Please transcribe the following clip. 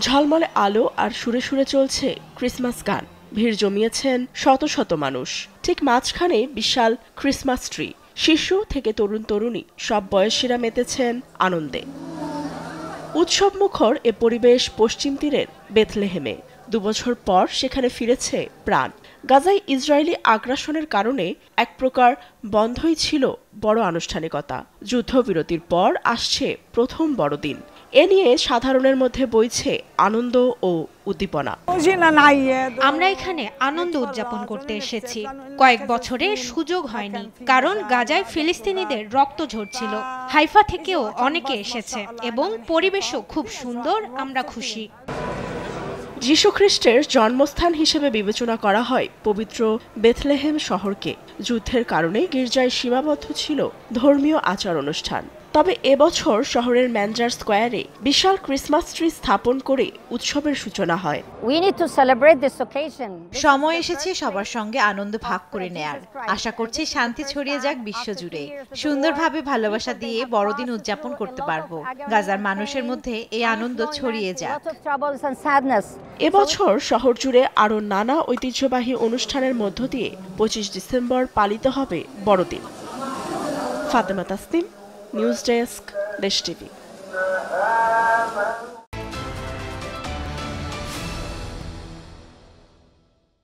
ঝলমলে আলো আর সুরে সুরে চলছে ক্রিসমাস গান। ভিড় জমিয়েছেন শত শত মানুষ। ঠিক মাঝখানে বিশাল ক্রিসমাস ট্রি। শিশু থেকে তরুণ তরুণী সব বয়সীরা মেতেছেন আনন্দে। উৎসবমুখর এ পরিবেশ পশ্চিম তীরের বেথলেহেমে। 2 বছর পর সেখানে ফিরেছে প্রাণ। গাজায় ইসরায়েলি আগ্রাসনের কারণে এক প্রকার বন্ধই ছিল বড় আনুষ্ঠানিকতা। যুদ্ধবিরতির পর আসছে প্রথম বড়দিন। এ নিয়ে সাধারণের মধ্যে বইছে আনন্দ ও উদ্দীপনা। আমরা এখানে আনন্দ উদযাপন করতে এসেছি। কয়েক বছরে সুযোগ হয়নি, কারণ গাজায় ফিলিস্তিনিদের রক্ত ঝরছিল। হাইফা থেকেও অনেকে এসেছে এবং পরিবেশও খুব সুন্দর। আমরা খুশি। যীশুখ্রিস্টের জন্মস্থান হিসেবে বিবেচনা করা হয় পবিত্র বেথলেহেম শহরকে। যুদ্ধের কারণে গির্জায় সীমাবদ্ধ ছিল ধর্মীয় আচার অনুষ্ঠান। তবে এবছর শহরের ম্যানজার স্কোয়ারে বিশাল ক্রিসমাস ট্রি স্থাপন করে উৎসবের সূচনা হয়। সময় এসেছে সবার সঙ্গে আনন্দ ভাগ করে নেয়ার। আশা করছি শান্তি ছড়িয়ে যাক বিশ্বজুড়ে। সুন্দরভাবে ভালোবাসা দিয়ে বড়দিন উদযাপন করতে পারবো। গাজার মানুষের মধ্যে এই আনন্দ ছড়িয়ে যাক। এবছর শহর জুড়ে আরও নানা ঐতিহ্যবাহী অনুষ্ঠানের মধ্য দিয়ে 25 ডিসেম্বর পালিত হবে বড়দিন। ফাতেমা তাসনিম, নিউজ ডেস্ক, দেশ টিভি।